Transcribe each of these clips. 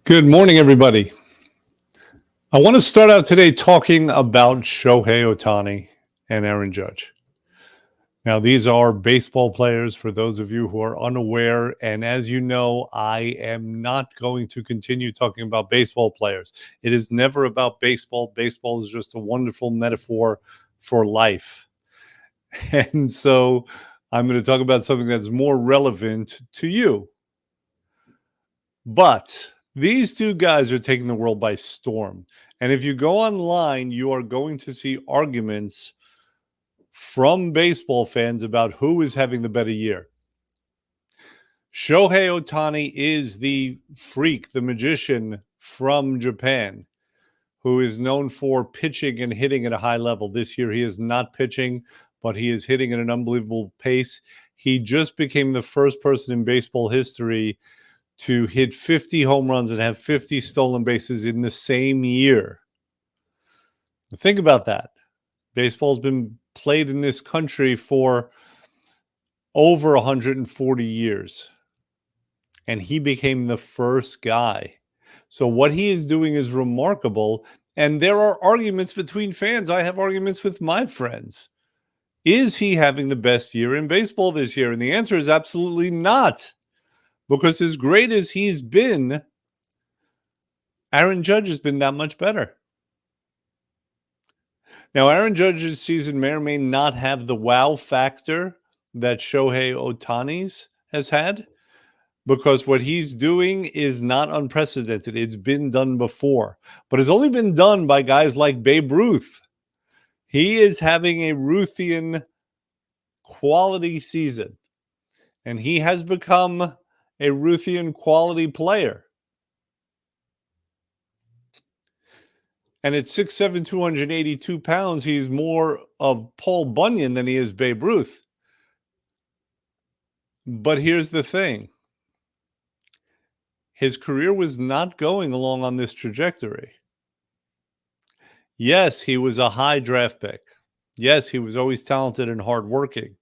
Good morning, everybody. I want to start out today talking about Shohei Ohtani and Aaron Judge. Now, these are baseball players for those of you who are unaware. And as you know, I am not going to continue talking about baseball players. It is never about baseball. Baseball is just a wonderful metaphor for life. And so I'm going to talk about something that's more relevant to you. But these two guys are taking the world by storm. And if you go online, you are going to see arguments from baseball fans about who is having the better year. Shohei Ohtani is the freak, the magician from Japan, who is known for pitching and hitting at a high level. This year, he is not pitching, but he is hitting at an unbelievable pace. He just became the first person in baseball history to hit 50 home runs and have 50 stolen bases in the same year. Think about that. Baseball's been played in this country for over 140 years, and he became the first guy. So what he is doing is remarkable, and there are arguments between fans. I have arguments with my friends. Is he having the best year in baseball this year? And the answer is absolutely not. Because as great as he's been, Aaron Judge has been that much better. Now, Aaron Judge's season may or may not have the wow factor that Shohei Ohtani's has had, because what he's doing is not unprecedented. It's been done before, but it's only been done by guys like Babe Ruth. He is having a Ruthian quality season, and he has become a Ruthian quality player. And at 6'7", 282 pounds, he's more of Paul Bunyan than he is Babe Ruth. But here's the thing. His career was not going along on this trajectory. Yes, he was a high draft pick. Yes, he was always talented and hardworking.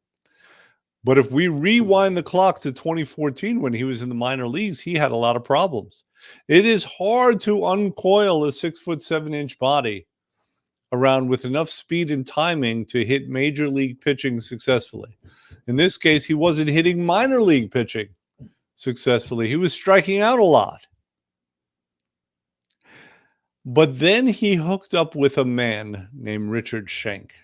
But if we rewind the clock to 2014, when he was in the minor leagues, he had a lot of problems. It is hard to uncoil a 6'7" body around with enough speed and timing to hit major league pitching successfully. In this case, he wasn't hitting minor league pitching successfully. He was striking out a lot. But then he hooked up with a man named Richard Shank.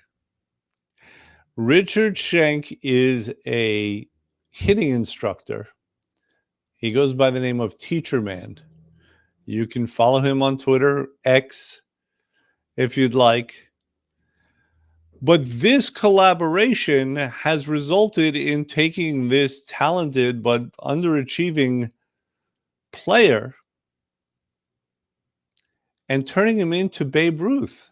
Richard Shank is a hitting instructor. He goes by the name of Teacher Man. You can follow him on Twitter, X, if you'd like. But this collaboration has resulted in taking this talented but underachieving player and turning him into Babe Ruth.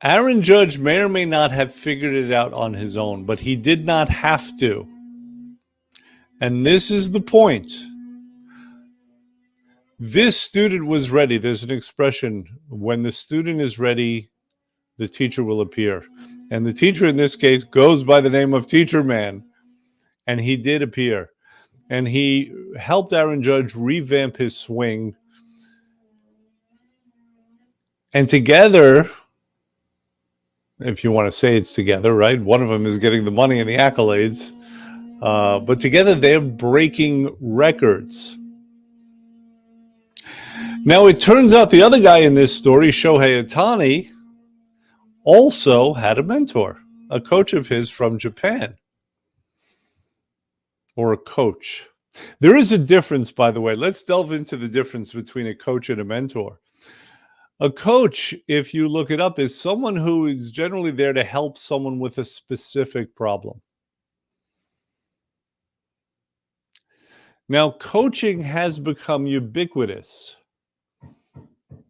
Aaron Judge may or may not have figured it out on his own, but he did not have to. And this is the point. This student was ready. There's an expression, when the student is ready, the teacher will appear. And the teacher in this case goes by the name of Teacher Man. And he did appear. And he helped Aaron Judge revamp his swing. And together, if you want to say it's together, right? One of them is getting the money and the accolades. But together they're breaking records. Now, it turns out the other guy in this story, Shohei Ohtani, also had a mentor, a coach of his from Japan. Or a coach. There is a difference, by the way. Let's delve into the difference between a coach and a mentor. A coach, if you look it up, is someone who is generally there to help someone with a specific problem. Now, coaching has become ubiquitous,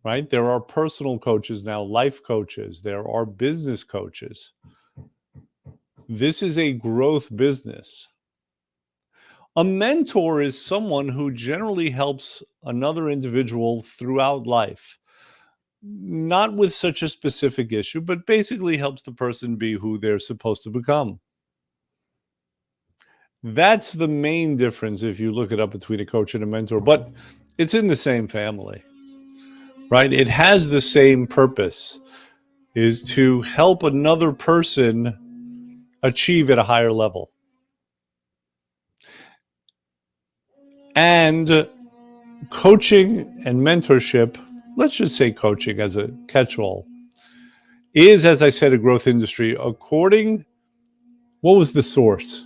right? There are personal coaches now, life coaches. There are business coaches. This is a growth business. A mentor is someone who generally helps another individual throughout life. Not with such a specific issue, but basically helps the person be who they're supposed to become. That's the main difference if you look it up between a coach and a mentor, but it's in the same family, right? It has the same purpose, is to help another person achieve at a higher level. And coaching and mentorship, let's just say coaching as a catch-all, is, as I said, a growth industry. According, what was the source?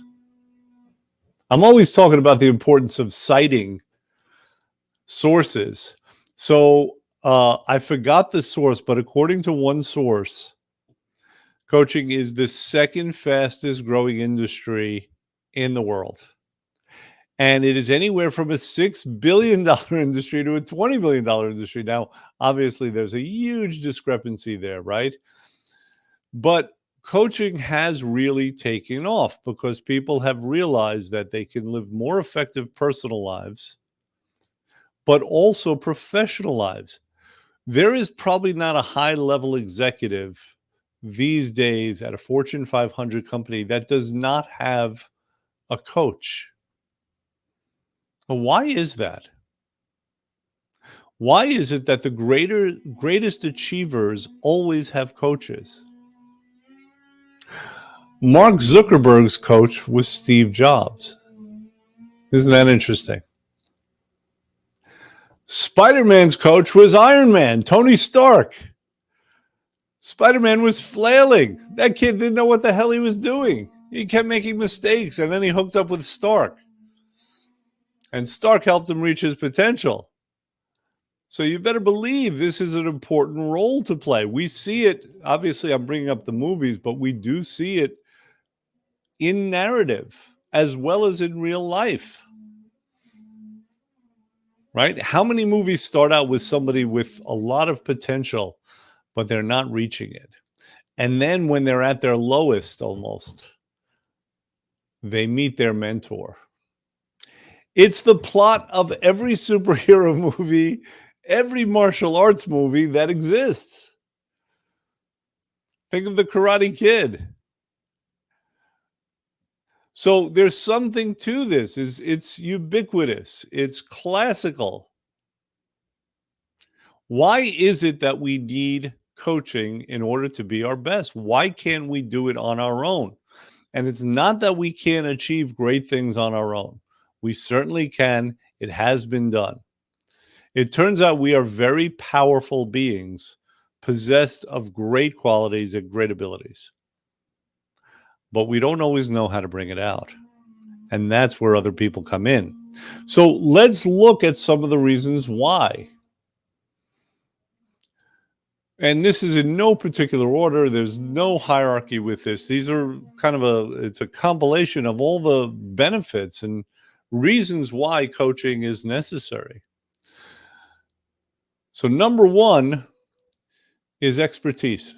I'm always talking about the importance of citing sources. So I forgot the source, but according to one source, coaching is the second fastest growing industry in the world. And it is anywhere from a $6 billion industry to a $20 billion industry. Now, obviously, there's a huge discrepancy there, right? But coaching has really taken off because people have realized that they can live more effective personal lives, but also professional lives. There is probably not a high-level executive these days at a Fortune 500 company that does not have a coach. Why is that? Why is it that the greatest achievers always have coaches? Mark Zuckerberg's coach was Steve Jobs. Isn't that interesting? Spider-Man's coach was Iron Man, Tony Stark. Spider-Man was flailing. That kid didn't know what the hell he was doing. He kept making mistakes, and then he hooked up with Stark. And Stark helped him reach his potential. So you better believe this is an important role to play. We see it, obviously I'm bringing up the movies, but we do see it in narrative as well as in real life. Right? How many movies start out with somebody with a lot of potential, but they're not reaching it? And then when they're at their lowest almost, they meet their mentor. It's the plot of every superhero movie, every martial arts movie that exists. Think of the Karate Kid. So there's something to this. It's ubiquitous. It's classical. Why is it that we need coaching in order to be our best? Why can't we do it on our own? And it's not that we can't achieve great things on our own. We certainly can. It has been done. It turns out we are very powerful beings, possessed of great qualities and great abilities. But we don't always know how to bring it out. And that's where other people come in. So let's look at some of the reasons why. And this is in no particular order. There's no hierarchy with this. These are kind of it's a compilation of all the benefits and reasons why coaching is necessary. So number one is expertise.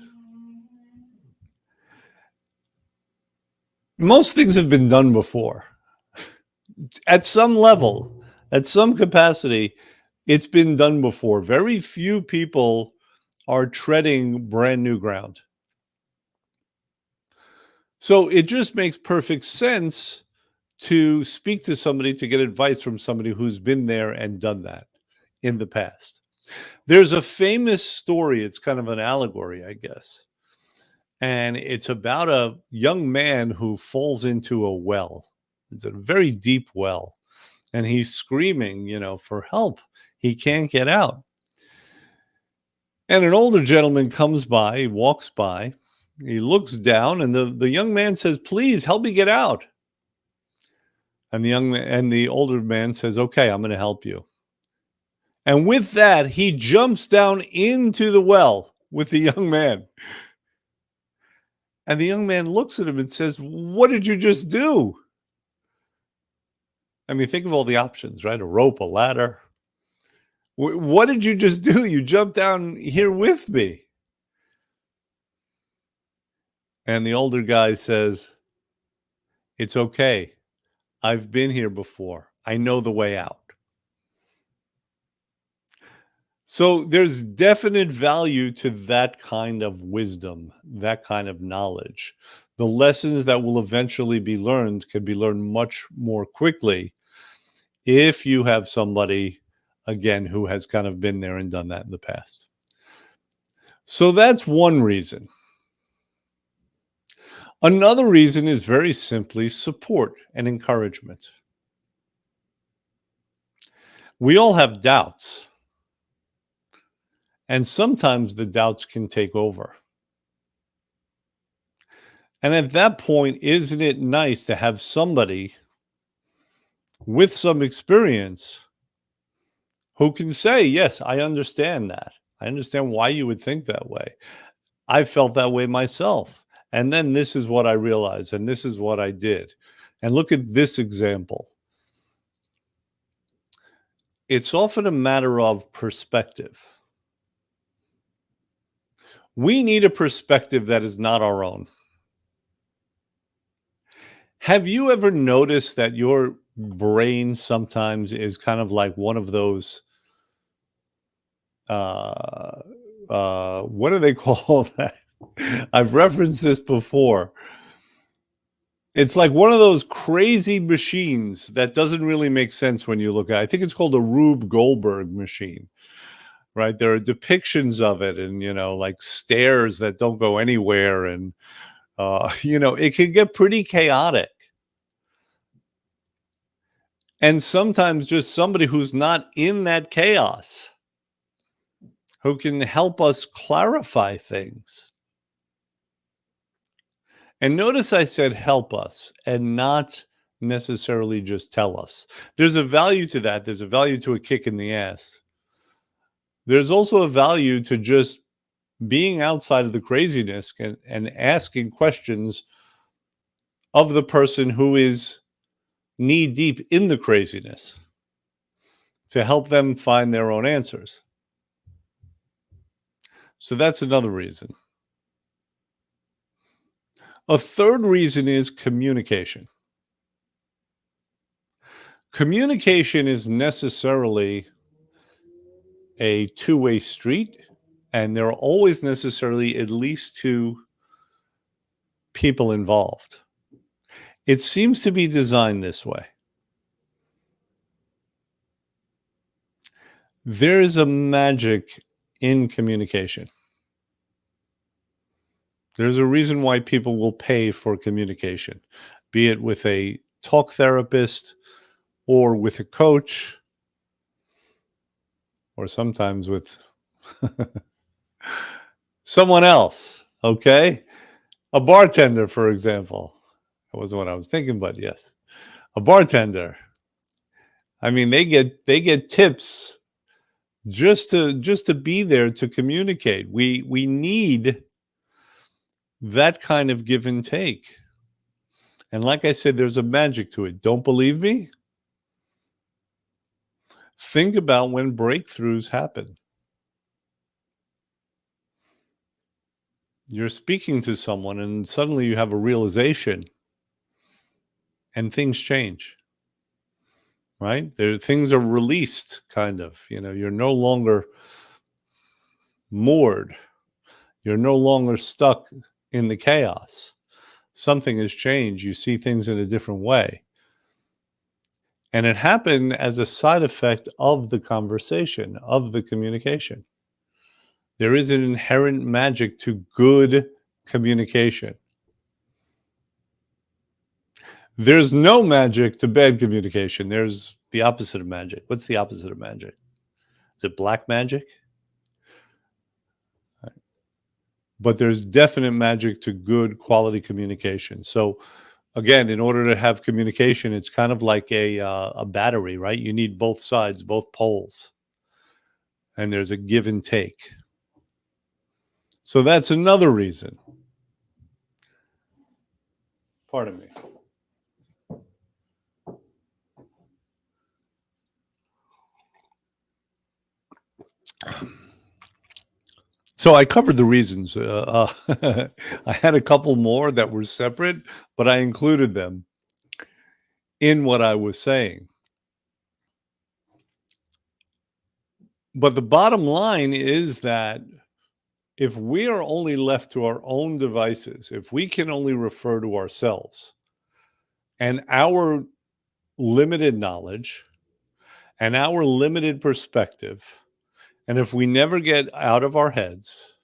Most things have been done before. At some level, at some capacity, it's been done before. Very few people are treading brand new ground. So it just makes perfect sense to speak to somebody, to get advice from somebody who's been there and done that in the past. There's a famous story. It's kind of an allegory, I guess. And it's about a young man who falls into a well. It's a very deep well. And he's screaming, for help. He can't get out. And an older gentleman comes by, he walks by, he looks down, and the young man says, "Please help me get out." And the older man says, "Okay, I'm going to help you." And with that, he jumps down into the well with the young man. And the young man looks at him and says, "What did you just do?" I mean, think of all the options, right? A rope, a ladder. What did you just do? You jumped down here with me. And the older guy says, "It's okay. I've been here before. I know the way out." So there's definite value to that kind of wisdom, that kind of knowledge. The lessons that will eventually be learned can be learned much more quickly if you have somebody, again, who has kind of been there and done that in the past. So that's one reason. Another reason is very simply support and encouragement. We all have doubts, and sometimes the doubts can take over. And at that point, isn't it nice to have somebody with some experience who can say, yes, I understand that. I understand why you would think that way. I felt that way myself. And then this is what I realized, and this is what I did. And look at this example. It's often a matter of perspective. We need a perspective that is not our own. Have you ever noticed that your brain sometimes is kind of like one of those uh what do they call that? I've referenced this before. It's like one of those crazy machines that doesn't really make sense when you look at it. I think it's called a Rube Goldberg machine, right? There are depictions of it and, like stairs that don't go anywhere. And, it can get pretty chaotic. And sometimes just somebody who's not in that chaos who can help us clarify things. And notice I said help us and not necessarily just tell us. There's a value to that. There's a value to a kick in the ass. There's also a value to just being outside of the craziness and asking questions of the person who is knee deep in the craziness to help them find their own answers. So that's another reason. A third reason is communication. Communication is necessarily a two-way street, and there are always necessarily at least two people involved. It seems to be designed this way. There is a magic in communication. There's a reason why people will pay for communication, be it with a talk therapist or with a coach, or sometimes with someone else, okay? A bartender, for example. That wasn't what I was thinking, but yes. A bartender. I mean, they get tips just to be there to communicate. We need that kind of give and take. And like I said, there's a magic to it. Don't believe me? Think about when breakthroughs happen. You're speaking to someone and suddenly you have a realization and things change. Right? Things are released, kind of. You're no longer moored. You're no longer stuck in the chaos. Something has changed. You see things in a different way. And it happened as a side effect of the conversation, of the communication. There is an inherent magic to good communication. There's no magic to bad communication. There's the opposite of magic. What's the opposite of magic? Is it black magic? But there's definite magic to good quality communication. So again, in order to have communication, it's kind of like a battery, right? You need both sides, both poles, and there's a give and take. So that's another reason. Pardon me. So I covered the reasons. I had a couple more that were separate, but I included them in what I was saying. But the bottom line is that if we are only left to our own devices, if we can only refer to ourselves and our limited knowledge and our limited perspective, and if we never get out of our heads,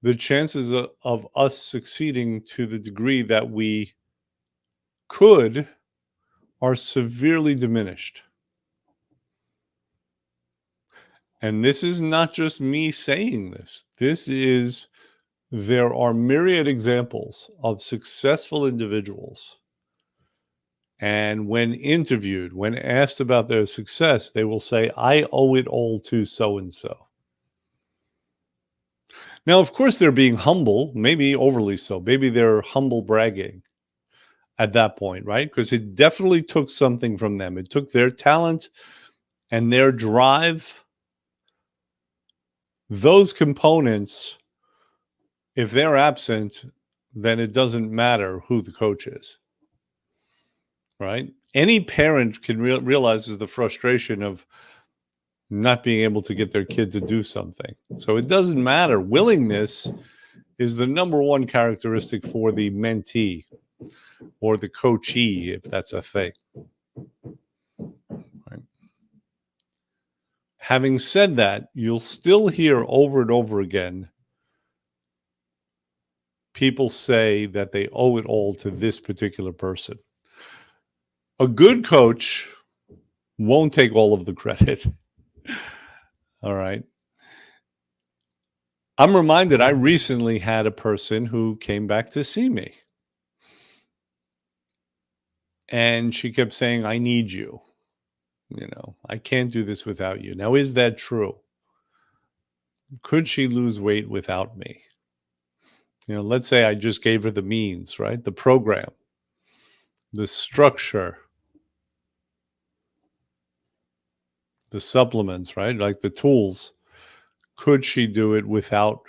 the chances of us succeeding to the degree that we could are severely diminished. And this is not just me saying this. There are myriad examples of successful individuals. And when interviewed, when asked about their success, they will say, I owe it all to so and so. Now, of course, they're being humble, maybe overly so. Maybe they're humble bragging at that point, right? Because it definitely took something from them. It took their talent and their drive. Those components, if they're absent, then it doesn't matter who the coach is, right? Any parent can realizes the frustration of not being able to get their kid to do something. So it doesn't matter. Willingness is the number one characteristic for the mentee or the coachee, if that's a thing. Right? Having said that, you'll still hear over and over again people say that they owe it all to this particular person. A good coach won't take all of the credit. All right. I'm reminded I recently had a person who came back to see me. And she kept saying, I need you. You know, I can't do this without you. Now, is that true? Could she lose weight without me? You know, let's say I just gave her the means, right? The program, the structure, the supplements, right? Like the tools. Could she do it without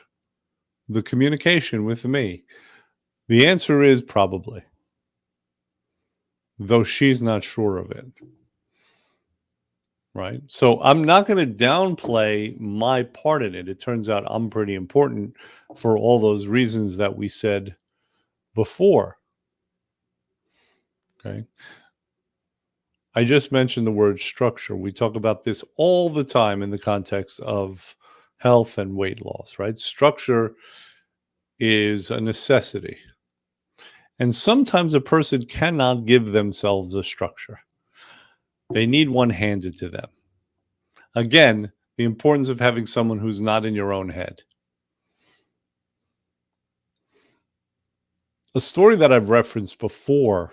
the communication with me? The answer is probably, though she's not sure of it. Right. So I'm not going to downplay my part in it. It turns out I'm pretty important for all those reasons that we said before. Okay. I just mentioned the word structure. We talk about this all the time in the context of health and weight loss, right? Structure is a necessity. And sometimes a person cannot give themselves a structure. They need one handed to them. Again, the importance of having someone who's not in your own head. A story that I've referenced before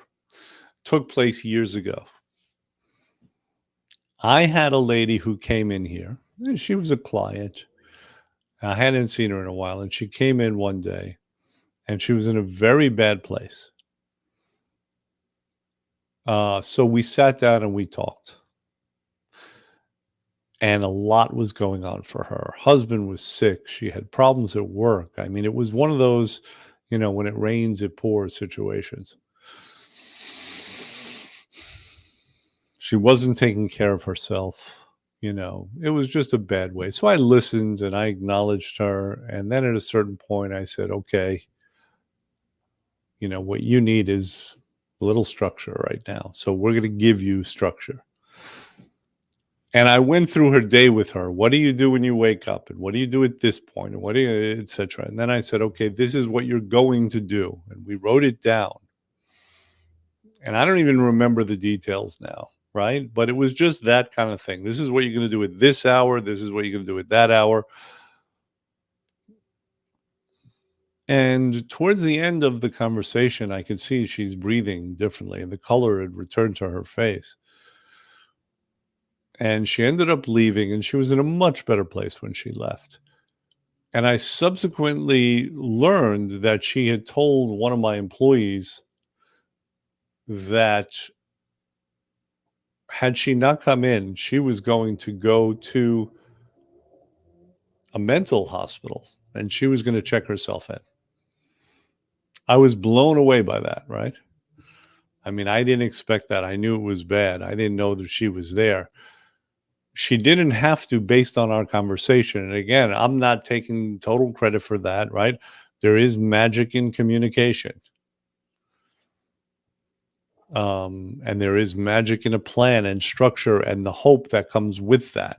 took place years ago. I had a lady who came in here. She was a client. I hadn't seen her in a while, and she came in one day, and she was in a very bad place. So we sat down and we talked. And a lot was going on for her. Her husband was sick. She had problems at work. I mean, it was one of those, you know, when it rains, it pours situations. She wasn't taking care of herself. You know, it was just a bad way. So I listened and I acknowledged her. And then at a certain point, I said, okay, you know, what you need is a little structure right now. So we're going to give you structure. And I went through her day with her. What do you do when you wake up? And what do you do at this point? And what do you, et cetera. And then I said, okay, this is what you're going to do. And we wrote it down. And I don't even remember the details now, right? But it was just that kind of thing. This is what you're going to do at this hour. This is what you're going to do at that hour. And towards the end of the conversation, I could see she's breathing differently and the color had returned to her face. And she ended up leaving, and she was in a much better place when she left. And I subsequently learned that she had told one of my employees that had she not come in, she was going to go to a mental hospital and she was going to check herself in. I was blown away by that, right? I mean, I didn't expect that. I knew it was bad. I didn't know that she was there. She didn't have to based on our conversation. And again, I'm not taking total credit for that, right? There is magic in communication. And there is magic in a plan and structure and the hope that comes with that,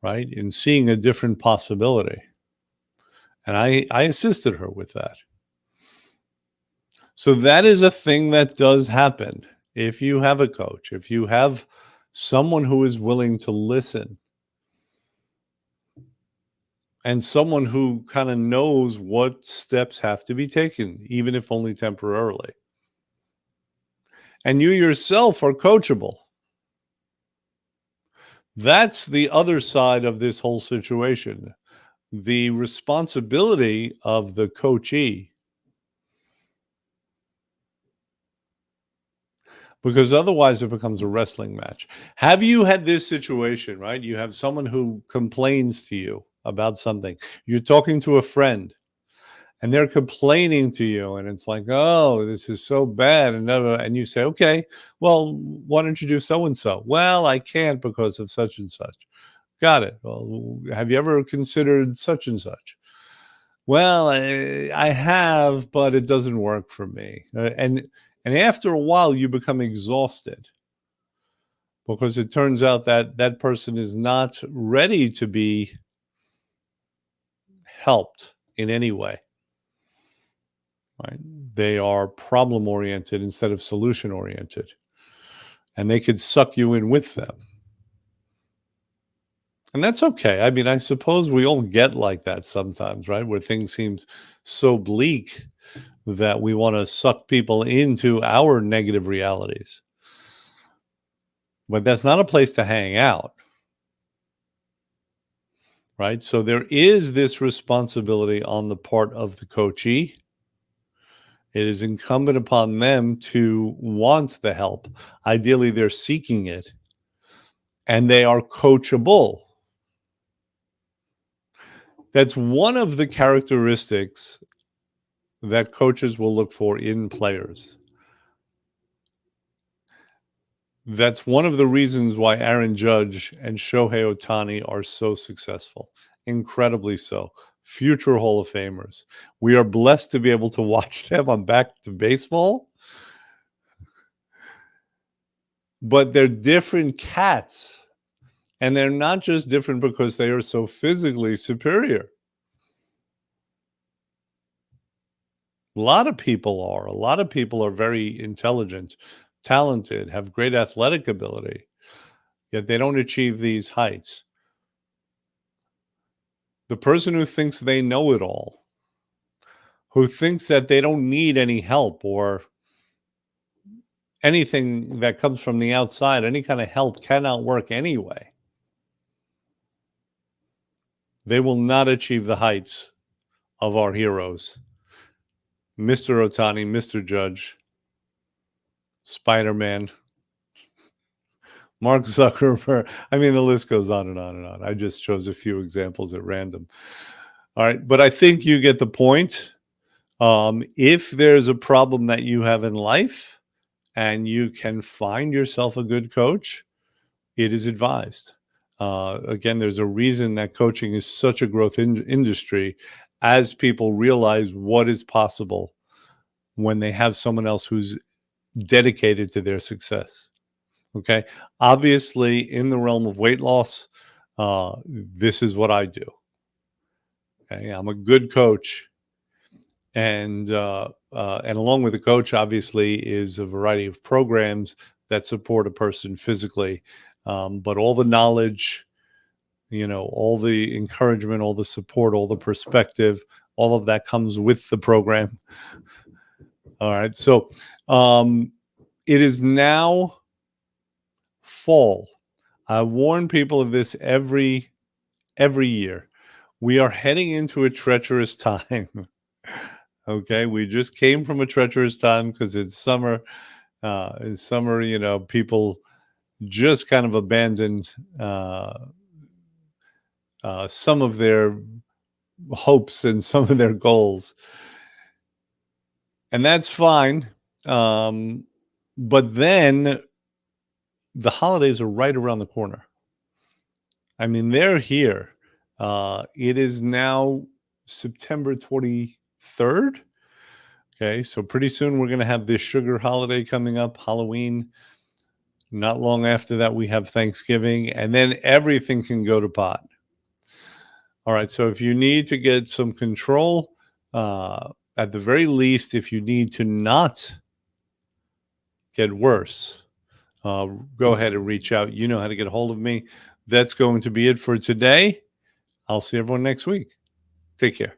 right? In seeing a different possibility. And I assisted her with that. So that is a thing that does happen. If you have a coach, if you have someone who is willing to listen, and someone who kind of knows what steps have to be taken, even if only temporarily. And you yourself are coachable. That's the other side of this whole situation. The responsibility of the coachee. Because otherwise it becomes a wrestling match. Have you had this situation, right? You have someone who complains to you about something. You're talking to a friend and they're complaining to you, and it's like, oh, this is so bad, and you say, okay, well, why don't you do so and so? Well, I can't because of such and such. Got it. Well, have you ever considered such and such? Well, I have, but it doesn't work for me. And after a while, you become exhausted because it turns out that that person is not ready to be helped in any way. Right? They are problem oriented instead of solution oriented, and they could suck you in with them. And that's okay. I mean, I suppose we all get like that sometimes, right? Where things seem so bleak that we want to suck people into our negative realities. But that's not a place to hang out, right? So there is this responsibility on the part of the coachee. It is incumbent upon them to want the help. Ideally, they're seeking it, and they are coachable. That's one of the characteristics that coaches will look for in players. That's one of the reasons why Aaron Judge and Shohei Ohtani are so successful, incredibly so. Future Hall of Famers. We are blessed to be able to watch them on Back to Baseball. But they're different cats. And they're not just different because they are so physically superior. A lot of people are. A lot of people are very intelligent, talented, have great athletic ability, yet they don't achieve these heights. The person who thinks they know it all, who thinks that they don't need any help or anything that comes from the outside, any kind of help cannot work anyway. They will not achieve the heights of our heroes. Mr. Ohtani, Mr. Judge, Spider-Man, Mark Zuckerberg. I mean, the list goes on and on and on. I just chose a few examples at random. All right, but I think you get the point. If there's a problem that you have in life and you can find yourself a good coach, it is advised. Again, there's a reason that coaching is such a growth industry as people realize what is possible when they have someone else who's dedicated to their success. Okay. Obviously, in the realm of weight loss, this is what I do. Okay. I'm a good coach. And along with the coach, obviously, is a variety of programs that support a person physically. But all the knowledge, all the encouragement, all the support, all the perspective, all of that comes with the program. All right. So it is now fall. I warn people of this every year. We are heading into a treacherous time. Okay, we just came from a treacherous time because it's summer. People just kind of abandoned some of their hopes and some of their goals, and that's fine. But then the holidays are right around the corner. I mean, they're here. It is now September 23rd. Okay, so pretty soon we're going to have this sugar holiday coming up, Halloween. Not long after that, we have Thanksgiving, and then everything can go to pot. All right, so if you need to get some control, at the very least, if you need to not get worse, go ahead and reach out. You know how to get a hold of me. That's going to be it for today. I'll see everyone next week. Take care.